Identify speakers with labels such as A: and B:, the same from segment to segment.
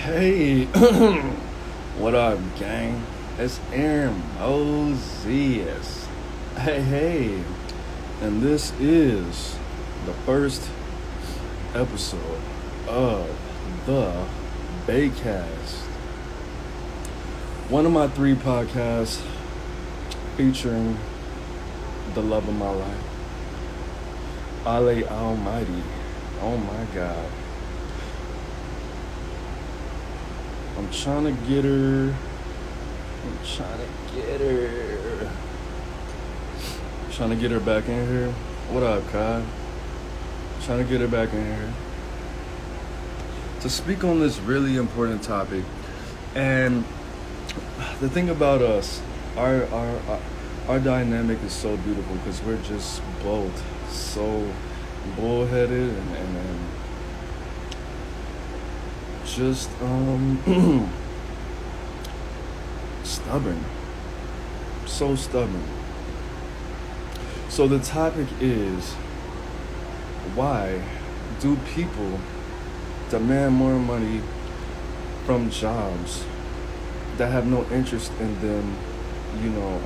A: Hey, what up, gang? It's Aaron Moses. Hey, and this is the first episode of the BaeCast, one of my three podcasts featuring the love of my life, Ale Almighty. Oh my God, I'm trying to get her. I'm trying to get her. Trying to get her back in here. What up, Kai? Trying to get her back in here to speak on this really important topic. And the thing about us, our dynamic is so beautiful because we're just both so bullheaded and just stubborn, so stubborn. So the topic is, why do people demand more money from jobs that have no interest in them, you know,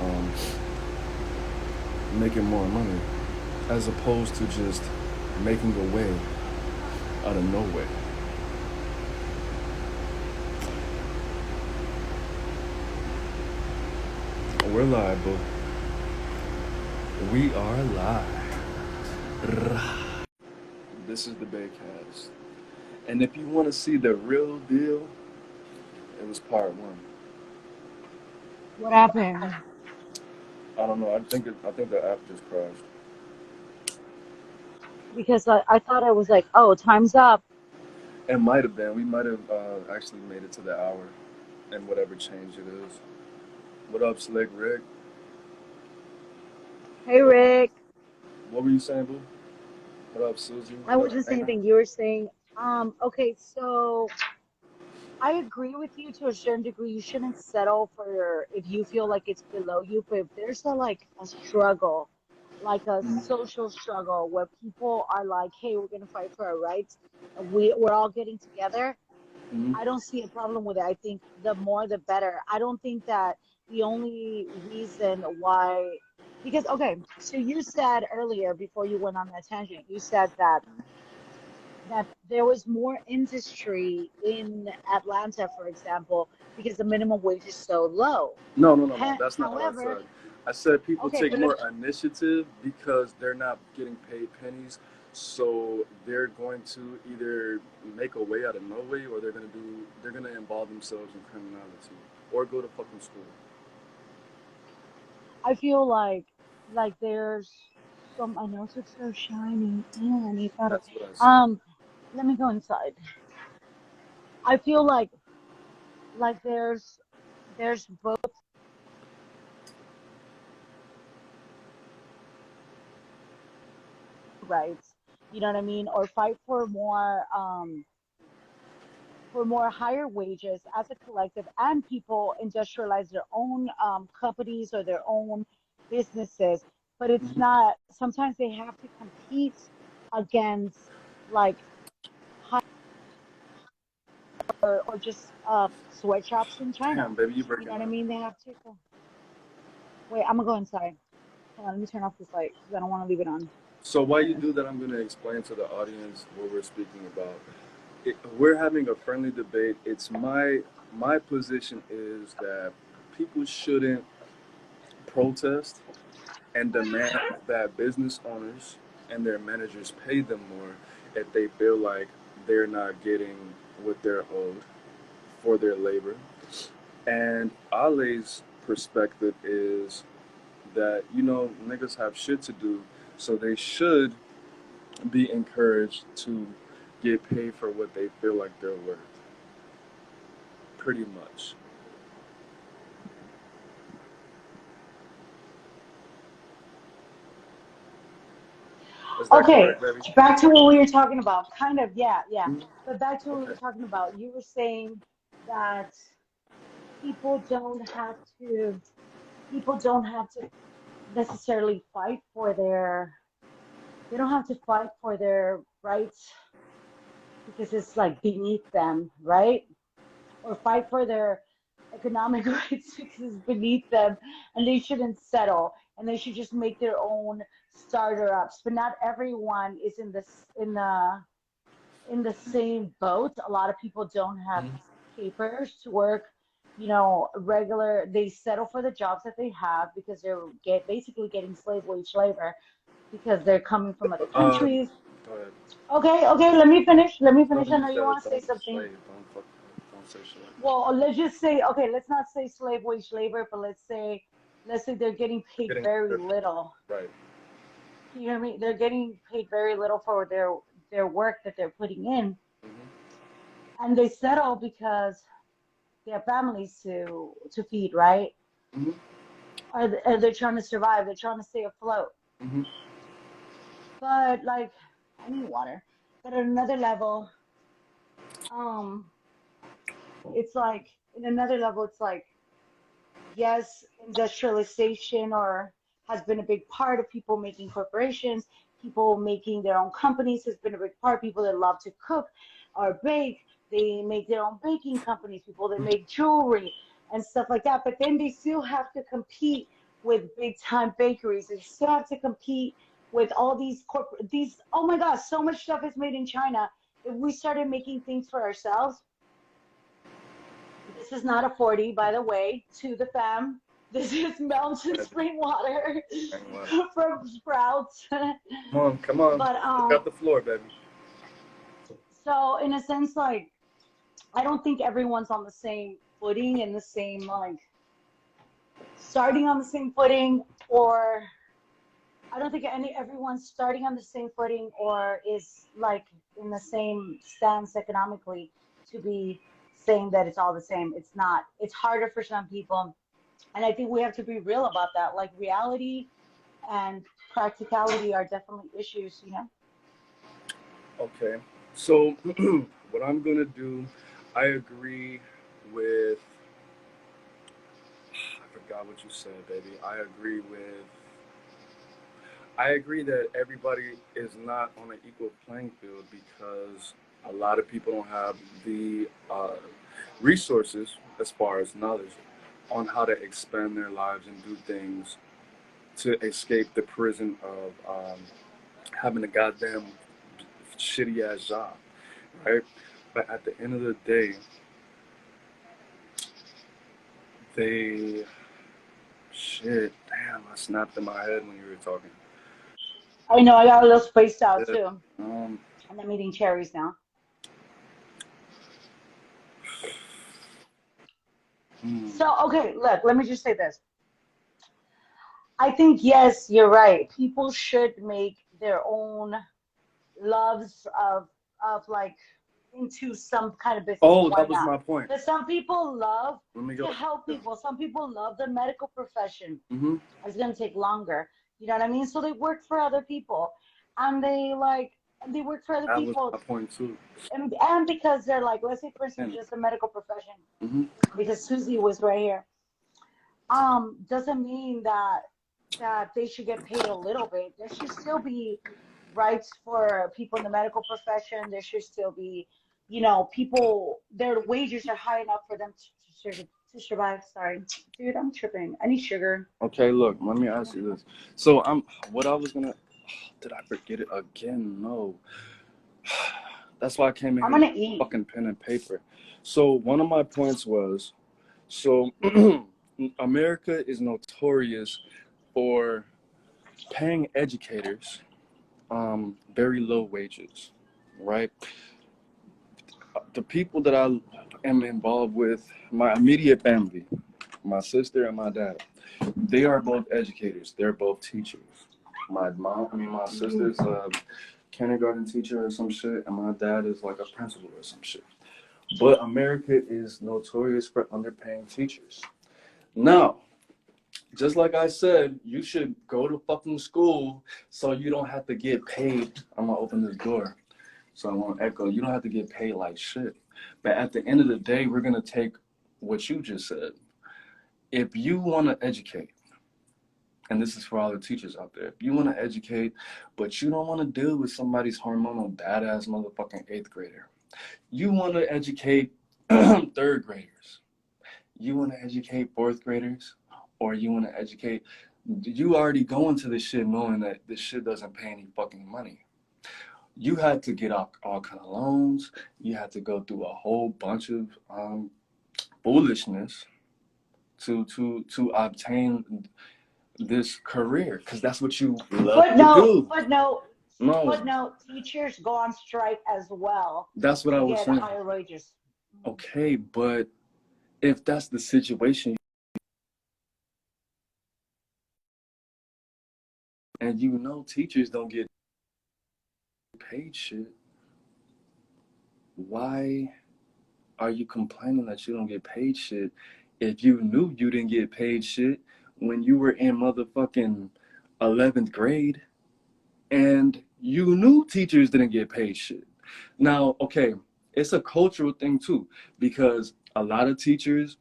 A: making more money, as opposed to just making a way out of no way? We're live, boo. We are live. This is the BaeCast. And if you want to see the real deal, it was part one.
B: What happened?
A: I don't know. I think the app just crashed.
B: Because I thought I was like, oh, time's up.
A: It might have been. We might have actually made it to the hour, and whatever change it is. What up, Slick Rick?
B: Hey, Rick.
A: What were you saying, boo? What up, Susie?
B: I
A: What up,
B: wasn't saying
A: Anna?
B: anything. You were saying, okay, so I agree with you to a certain degree. You shouldn't settle for if you feel like it's below you, but if there's a struggle, like a social struggle where people are like, hey, we're gonna fight for our rights, and we're all getting together.
A: Mm-hmm.
B: I don't see a problem with it. I think the more the better. I don't think that the only reason why, because, okay, so you said earlier before you went on that tangent, you said that there was more industry in Atlanta, for example, because the minimum wage is so low.
A: No, no, no, no. That's not what I
B: However,
A: said. I said people
B: okay,
A: take
B: but if
A: more initiative because they're not getting paid pennies. So they're going to either make a way out of no way, or they're gonna involve themselves in criminality or go to fucking school.
B: I feel like there's some, I know it's so shiny. I need better.
A: That's what I said.
B: Um, Let me go inside. I feel like there's both rights, you know what I mean, or fight for more higher wages as a collective, and people industrialize their own companies or their own businesses. But it's
A: Hmm.
B: not. Sometimes they have to compete against like high or just sweatshops in China.
A: Damn, baby, you
B: You know
A: breaking
B: what I
A: up.
B: mean? They have to go. Wait, I'm gonna go inside. Hold on, let me turn off this light because I don't want to leave it on.
A: So while you
B: There.
A: do that, I'm gonna explain to the audience what we're speaking about. We're having a friendly debate. It's my position is that people shouldn't protest and demand that business owners and their managers pay them more if they feel like they're not getting what they're owed for their labor. And Ale's perspective is that, niggas have shit to do, so they should be encouraged to get paid for what they feel like they're worth. Pretty much. Is that
B: Okay,
A: correct, baby?
B: back to what we were talking about. Kind of, yeah, yeah.
A: Mhm.
B: But back to what we
A: Okay.
B: were talking about. You were saying that people don't have to people don't have to necessarily fight for their they don't have to fight for their rights because it's like beneath them, right? or fight for their economic rights because it's beneath them, and they shouldn't settle, and they should just make their own starter ups. But not everyone is in the same boat. A lot of people don't have
A: Mhm.
B: papers to work, regular. They settle for the jobs that they have because they're basically getting slave wage labor because they're coming from other
A: Uh,
B: countries.
A: go ahead.
B: Okay, okay, let me finish. Let me
A: No,
B: finish. I
A: you
B: know you
A: said
B: want to say
A: don't
B: something.
A: slave, don't say shit.
B: Well, let's just say, okay, let's not say slave wage labor, but let's say they're getting paid
A: Getting
B: very little.
A: right.
B: You know what I mean? They're getting paid very little for their work that they're putting in,
A: Mm-hmm.
B: and they settle because they have families to feed, right?
A: Mm-hmm.
B: Or they're trying to survive. They're trying to stay afloat.
A: Mm-hmm.
B: But like, I need water. But at another level, um, it's like in another level, it's like yes, industrialization or has been a big part of people making corporations, people making their own companies has been a big part. People that love to cook or bake, they make their own baking companies. People that make jewelry and stuff like that. But then they still have to compete with big time bakeries. They still have to compete with all these corporate these. Oh my gosh, so much stuff is made in China. If we started making things for ourselves, this is not a 40, by the way, to the fam. This is mountain
A: Right.
B: spring water
A: Hang on.
B: from Sprouts.
A: Come on, come on.
B: But
A: Look out the floor, baby.
B: so in a sense, like I don't think everyone's on the same footing and the same like starting on the same footing, or I don't think everyone's starting on the same footing or is like in the same stance economically to be saying that it's all the same. It's not. It's harder for some people. And I think we have to be real about that. Like reality and practicality are definitely issues.
A: Okay. So what I'm gonna do, I agree with. I forgot what you said, baby. I agree that everybody is not on an equal playing field because a lot of people don't have the resources as far as knowledge on how to expand their lives and do things to escape the prison of having a goddamn shitty ass job, right? But at the end of the day, they shit. Damn, I snapped in my head when you were talking.
B: I know I got a little spaced out
A: Yeah.
B: too.
A: Um.
B: And I'm eating cherries now.
A: hmm.
B: So, okay, look, let me just say this. I think, yes, you're right. People should make their own loves of like into some kind of business.
A: Oh,
B: Why
A: that was
B: not?
A: my point.
B: Because some people love
A: Let me
B: to
A: go.
B: help
A: Yeah.
B: people. Some people love the medical profession.
A: Mm-hmm.
B: It's gonna take longer. You know what I mean? So they work for other people, and they work for other
A: That was
B: people,
A: my point too.
B: and because they're like, let's say for instance,
A: And
B: just the medical profession,
A: mm-hmm.
B: because Susie was right here. Doesn't mean that they should get paid a little bit. There should still be rights for people in the medical profession. There should still be, people, their wages are high enough for them to survive. Sorry, dude, I'm tripping. I need sugar.
A: Okay, look, let me ask you this. So what I was gonna, did I forget it again? No. That's why I came in
B: I'm
A: here with
B: gonna eat.
A: fucking pen and paper. So one of my points was, so America is notorious for paying educators very low wages, right? The people that I am involved with, my immediate family, my sister and my dad, they are both educators. They're both teachers. My sister's a kindergarten teacher or some shit, and my dad is like a principal or some shit. But America is notorious for underpaying teachers. Now, just like I said, you should go to fucking school so you don't have to get paid. I'm gonna open this door so I won't echo. You don't have to get paid like shit. But at the end of the day, we're gonna take what you just said. If you want to educate, and this is for all the teachers out there, if you want to educate, but you don't want to deal with somebody's hormonal badass motherfucking eighth grader, you want to educate third graders. You want to educate fourth graders, or you want to educate? You already go into this shit knowing that this shit doesn't pay any fucking money. You had to get all kind of loans. You had to go through a whole bunch of foolishness to obtain this career, because that's what you love to
B: Footnote,
A: do.
B: footnote,
A: No,
B: footnote, teachers go on strike as well
A: that's what I
B: to
A: was
B: get
A: saying.
B: higher wages.
A: Okay, but if that's the situation, and you know teachers don't get paid shit, why are you complaining that you don't get paid shit if you knew you didn't get paid shit when you were in motherfucking 11th grade and you knew teachers didn't get paid shit? Now, okay, it's a cultural thing too, because a lot of teachers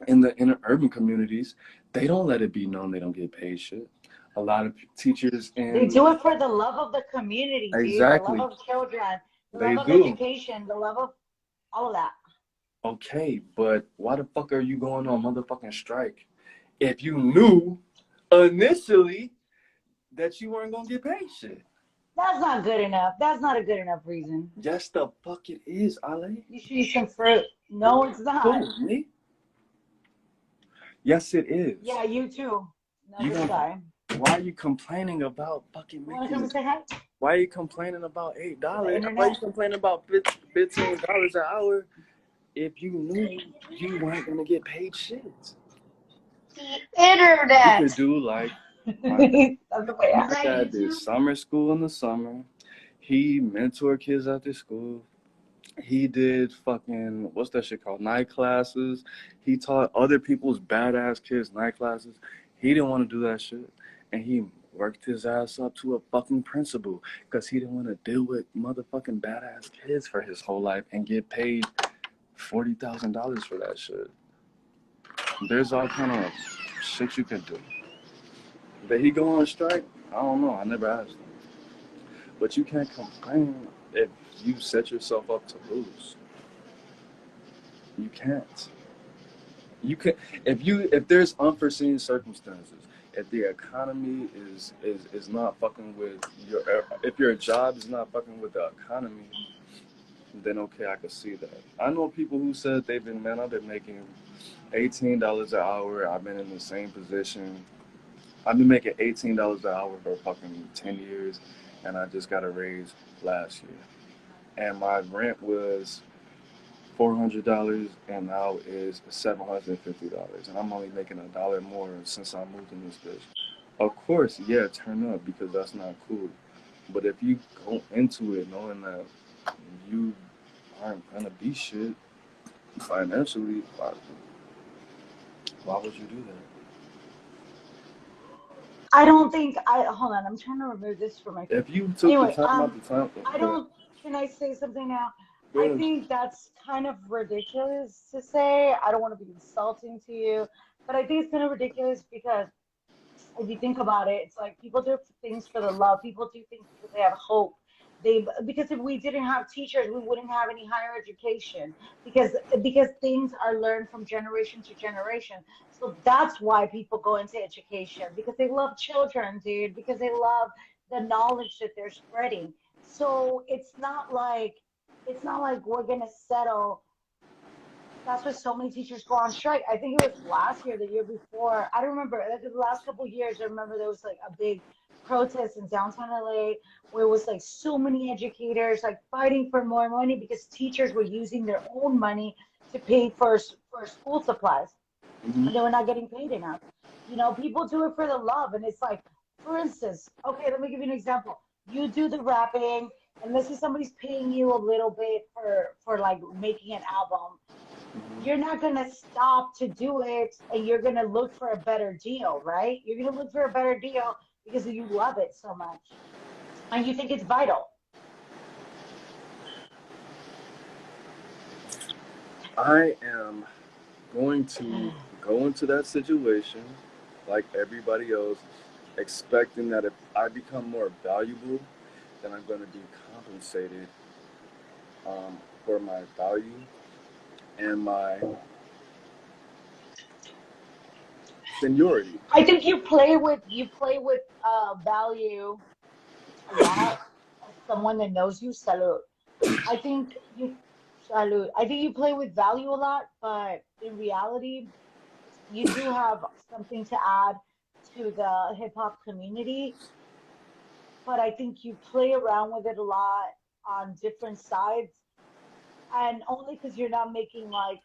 A: in the inner urban communities, they don't let it be known they don't get paid shit. A lot of teachers
B: They
A: in
B: do it for the love of the community, dude, the love
A: exactly,
B: of children, the
A: they
B: love of
A: do.
B: education, the love of all of that.
A: Okay, but why the fuck are you going on motherfucking strike if you knew initially that you weren't gonna get paid shit?
B: That's not good enough. That's not a good enough reason.
A: Yes, the fuck it is, Ale.
B: You should eat some fruit. No, it's not.
A: Who, me? Yes, it is.
B: Yeah, you too. No,
A: You
B: this
A: don't.
B: guy.
A: Why are you complaining about fucking
B: You want to come
A: making?
B: and say hi
A: Why are you complaining about
B: to the
A: $8? Why are you
B: internet?
A: complaining about $15 an hour if you knew you weren't gonna get paid shit?
B: The
A: You
B: internet.
A: could do like my
B: That's the way
A: my
B: I.
A: dad did summer school in the summer. He mentored kids after school. He did fucking, what's that shit called? Night classes. He taught other people's badass kids night classes. He didn't want to do that shit. And he worked his ass up to a fucking principal because he didn't want to deal with motherfucking badass kids for his whole life and get paid $40,000 for that shit. There's all kind of shit you can do. Did he go on strike? I don't know. I never asked him. But you can't complain if you set yourself up to lose. You can't. You can if there's unforeseen circumstances, if the economy is not fucking with your if your job is not fucking with the economy, then okay, I can see that. I know people who said I've been making $18 an hour. I've been in the same position. I've been making $18 an hour for fucking 10 years, and I just got a raise last year. And my rent was $400, and now is $750, and I'm only making $1 more since I moved in this bitch. Of course, yeah, turn up because that's not cool. But if you go into it knowing that you aren't gonna be shit financially, why would you do that?
B: I don't think I hold on. I'm trying to remove this from my phone.
A: If you took the
B: Anyway,
A: time out the time,
B: I
A: go ahead.
B: don't. Can I say something now?
A: Go
B: I
A: ahead.
B: think that's kind of ridiculous to say. I don't want to be insulting to you, but I think it's kind of ridiculous because if you think about it, it's like people do things for the love. People do things because they have hope. Because if we didn't have teachers, we wouldn't have any higher education. Because things are learned from generation to generation. So that's why people go into education because they love children, dude. Because they love the knowledge that they're spreading. So it's not like we're gonna settle. That's why so many teachers go on strike. I think it was last year, the year before. I don't remember. Like the last couple of years, I remember there was like a big protest in downtown LA where it was like so many educators like fighting for more money because teachers were using their own money to pay for school supplies
A: Hmm.
B: and they were not getting paid enough. People do it for the love, and it's like, for instance, okay, let me give you an example. You do the rapping, and let's say somebody's paying you a little bit for like making an album. You're not going to stop to do it and you're going to look for a better deal, right? You're going to look for a better deal because you love it so much and you think it's vital.
A: I am going to go into that situation like everybody else, expecting that if I become more valuable, then I'm going to be compensated for my value. And and my seniority.
B: I think you play with value a lot as someone that knows you. I think you salute. I think you play with value a lot, but in reality, you do have something to add to the hip hop community. But I think you play around with it a lot on different sides, and only because you're not making like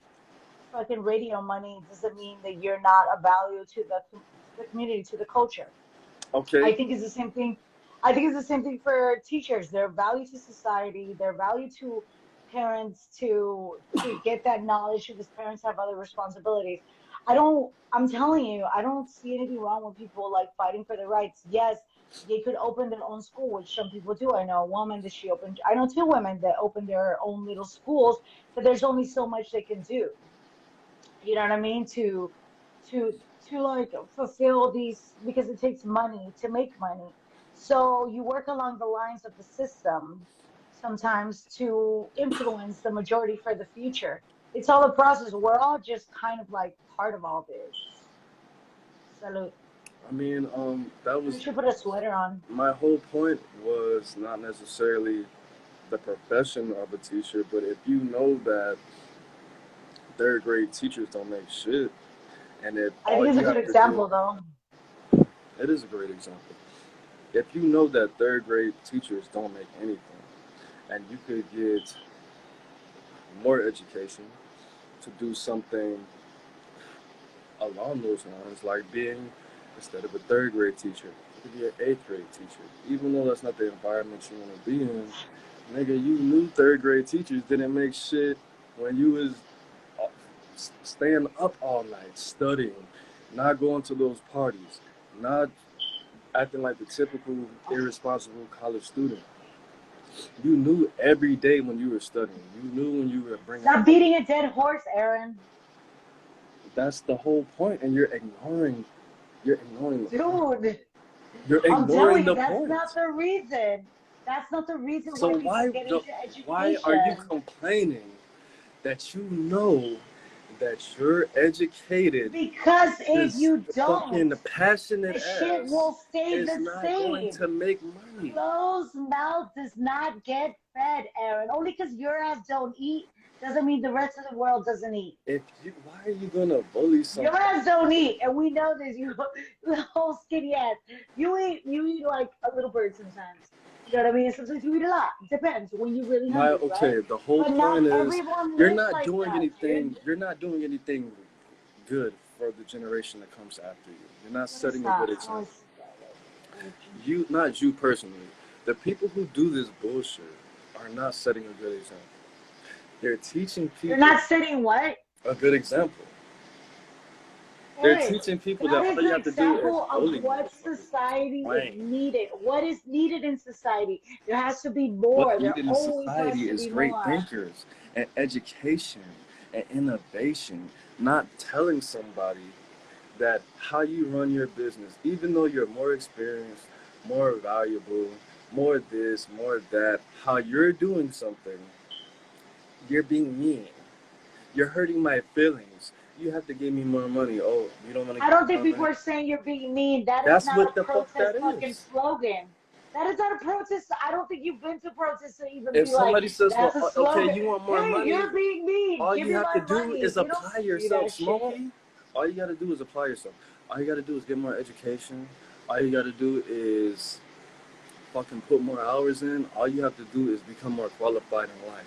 B: fucking radio money doesn't mean that you're not a value to the community, to the culture. I
A: Okay,
B: think it's the same thing. I think it's the same thing for teachers. Their value to society, their value to parents to get that knowledge because parents have other responsibilities. I'm telling you, I don't see anything wrong with people like fighting for their rights. Yes, they could open their own school, which some people do. I know a woman that she opened, I know two women that opened their own little schools, but there's only so much they can do. You know what I mean? To to like fulfill these because it takes money to make money. So you work along the lines of the system sometimes to influence the majority for the future. It's all a process. We're all just kind of like part of all this. Salute.
A: I mean, that
B: You
A: was
B: should put a sweater on.
A: my whole point was not necessarily the profession of a teacher, but if you know that third grade teachers don't make shit, and if
B: I think
A: all
B: it's a
A: you
B: good
A: have to do,
B: example though.
A: it is a great example. If you know that third grade teachers don't make anything, and you could get more education to do something along those lines, like being, instead of a third grade teacher, you could be an eighth grade teacher. Even though that's not the environment you want to be in, nigga, you knew third grade teachers didn't make shit when you was uh, staying up all night studying, not going to those parties, not acting like the typical irresponsible college student. You knew every day when you were studying. You knew when you were bringing
B: Stop
A: home.
B: beating a dead horse, Aaron.
A: That's the whole point, and you're ignoring,
B: Dude,
A: you're
B: I'm telling
A: ignoring
B: you,
A: the
B: that's
A: point.
B: not the reason. That's not the reason
A: So
B: why people get into
A: why are you
B: education.
A: complaining that you know that you're educated?
B: Because if
A: This
B: you don't,
A: fucking passionate
B: the shit
A: ass
B: will stay
A: is
B: the
A: not going
B: same.
A: to make money.
B: Closed mouth does not get fed, Aaron. Only because your ass don't eat doesn't mean the rest of the world doesn't eat.
A: Why are you gonna bully
B: Your
A: somebody?
B: ass don't eat, and we know this. You whole skinny ass. You eat like a little bird sometimes. You know what I mean? Sometimes you eat a lot. Depends when you're really
A: My
B: hungry, right?
A: okay, the whole
B: But not
A: point is
B: everyone lives like that, dude.
A: you're not doing anything good for the generation that comes after you. You're not
B: What is
A: setting a
B: that?
A: good
B: How
A: example.
B: is that?
A: You, not you personally. The people who do this bullshit are not setting a good example. They're teaching
B: They're
A: people
B: not setting what?
A: a good example. They're
B: Hey,
A: teaching people
B: that
A: that
B: is
A: all you
B: an
A: have to do is
B: example of
A: bully
B: what
A: motherfuckers.
B: society is
A: Plain.
B: needed. What is needed in society? There has to be
A: What's
B: more. There
A: needed in
B: always has
A: society
B: to
A: is
B: be
A: great
B: more.
A: thinkers and education and innovation, not telling somebody that how you run your business, even though you're more experienced, more valuable, more this, more that, how you're doing something, you're being mean. You're hurting my feelings. You have to give me more money. Oh, you don't want to
B: I
A: give me
B: don't think
A: more
B: people
A: money?
B: are saying you're being mean. That is
A: That's
B: not
A: what
B: a
A: the fuck
B: protest
A: that
B: fucking
A: is.
B: slogan. That is not a protest. I don't think you've been to protests to even
A: If
B: be like,
A: somebody says, well,
B: that's a
A: okay,
B: slogan.
A: you want more
B: Hey,
A: money,
B: you're being mean.
A: all
B: Give
A: you
B: me
A: have to
B: my
A: do
B: money.
A: is
B: You don't
A: apply
B: do
A: yourself,
B: that shit.
A: Smokey. All you got to do is apply yourself. All you got to do is get more education. All you got to do is fucking put more hours in. All you have to do is become more qualified in life.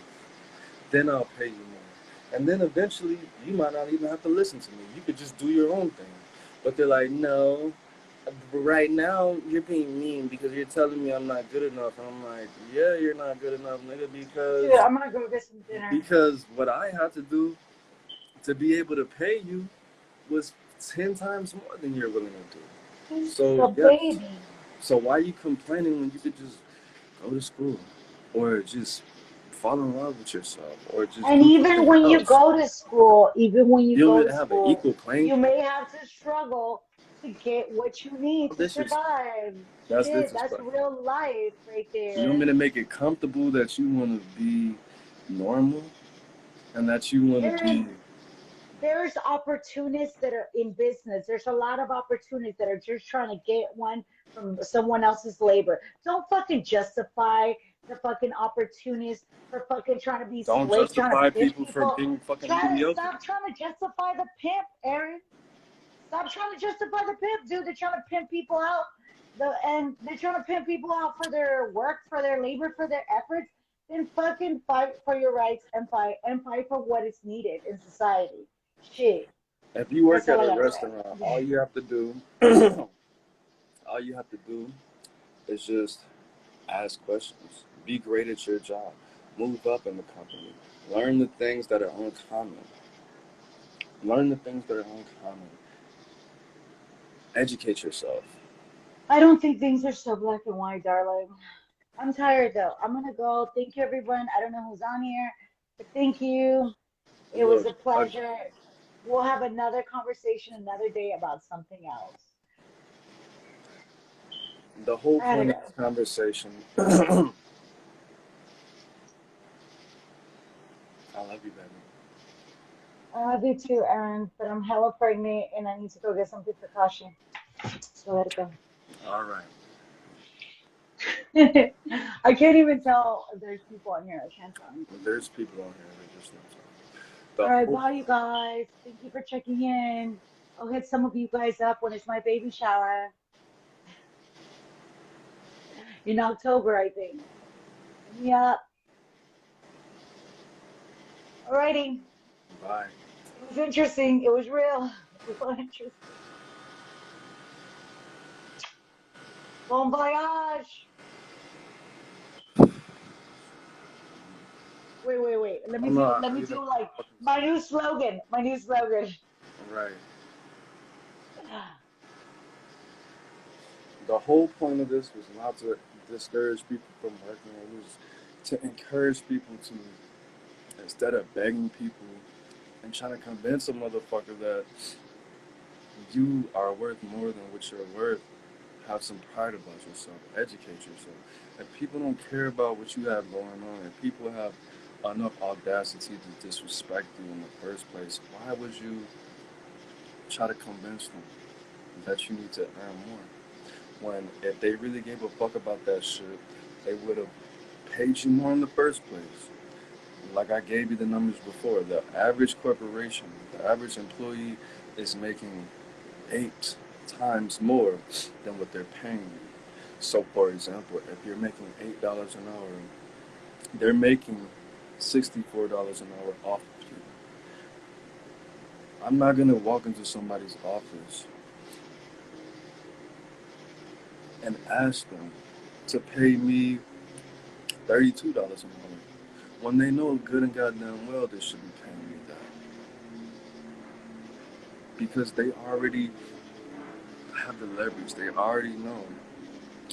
A: Then I'll pay you more. And then eventually, you might not even have to listen to me. You could just do your own thing. But they're like, no, right now you're being mean because you're telling me I'm not good enough. And I'm like, yeah, you're not good enough, nigga,
B: Dude, I'm gonna go get some dinner.
A: because what I had to do to be able to pay you was 10 times more than you're willing to do.
B: He's
A: So,
B: a
A: yes.
B: baby.
A: So why are you complaining when you could just go to school or just fall in love with yourself or just
B: And
A: do
B: even
A: something
B: when you
A: else?
B: go to school, even when you
A: You
B: go
A: would
B: to
A: have an
B: school,
A: equal playing
B: you
A: field.
B: may have to struggle to get what you need to
A: Disrespect.
B: survive.
A: That's
B: Shit, that's
A: disrespectful.
B: real life right
A: You want me
B: there.
A: to make it comfortable that you want to be normal? and that you want to
B: There is
A: be.
B: there's opportunists that are in business. There's a lot of opportunists that are just trying to get one from someone else's labor. Don't fucking justify the fucking opportunists for fucking trying to be
A: Don't
B: slick, trying to
A: justify
B: pimp
A: people for
B: people.
A: being fucking
B: Try to
A: mediocre.
B: stop trying to justify the pimp, Aaron. Stop trying to justify the pimp, dude. They're trying to pimp people out. And they're trying to pimp people out for their work, for their labor, for their efforts. Then fucking fight for your rights and fight for what is needed in society. Shit.
A: If you
B: That's
A: work
B: all
A: at
B: I
A: a
B: gotta
A: restaurant, all
B: say.
A: you have to do, all you have to do is just ask questions. Be great at your job. Move up in the company. Learn the things that are uncommon. Learn the things that are uncommon. Educate yourself.
B: I don't think things are so black and white, darling. I'm tired though. I'm gonna go. Thank you, everyone. I don't know who's on here, but thank you. It was
A: Look,
B: a pleasure. We'll have another conversation another day about something else.
A: the whole
B: I gotta
A: point of
B: go.
A: this conversation, I love you, baby.
B: I love you too, Aaron, but I'm hella pregnant and I need to go get something for Kashi. So let it go.
A: All right.
B: I can't even tell if there's people on here. I can't tell anything.
A: There's people on here that just not
B: All
A: talking.
B: right,
A: The whole
B: bye, you guys. Thank you for checking in. I'll hit some of you guys up when it's my baby shower in October, I think. Hit me up. Alrighty.
A: bye.
B: It was interesting. It was real. It was interesting. Bon voyage. Wait. Let me
A: I'm
B: do.
A: not
B: Let me
A: even
B: do like
A: fucking
B: my new slogan. My new slogan.
A: right. The whole point of this was not to discourage people from working. It was to encourage people to, instead of begging people and trying to convince a motherfucker that you are worth more than what you're worth, have some pride about yourself. Educate yourself. If people don't care about what you have going on, if people have enough audacity to disrespect you in the first place, why would you try to convince them that you need to earn more? When if they really gave a fuck about that shit, they would have paid you more in the first place. Like I gave you the numbers before, the average corporation, the average employee is making 8 times more than what they're paying you. So, for example, if you're making $8 an hour, they're making $64 an hour off of you. I'm not gonna walk into somebody's office and ask them to pay me $32 an hour when they know good and goddamn well they should be paying me that because they already have the leverage. They already know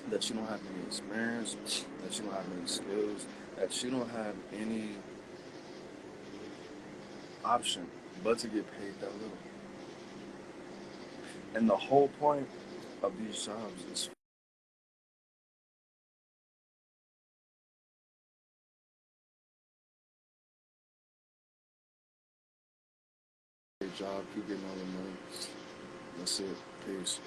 A: that you don't have any experience, that you don't have any skills, that you don't have any option but to get paid that little. And the whole point of these jobs is a job, keep getting all the money. That's it. Peace.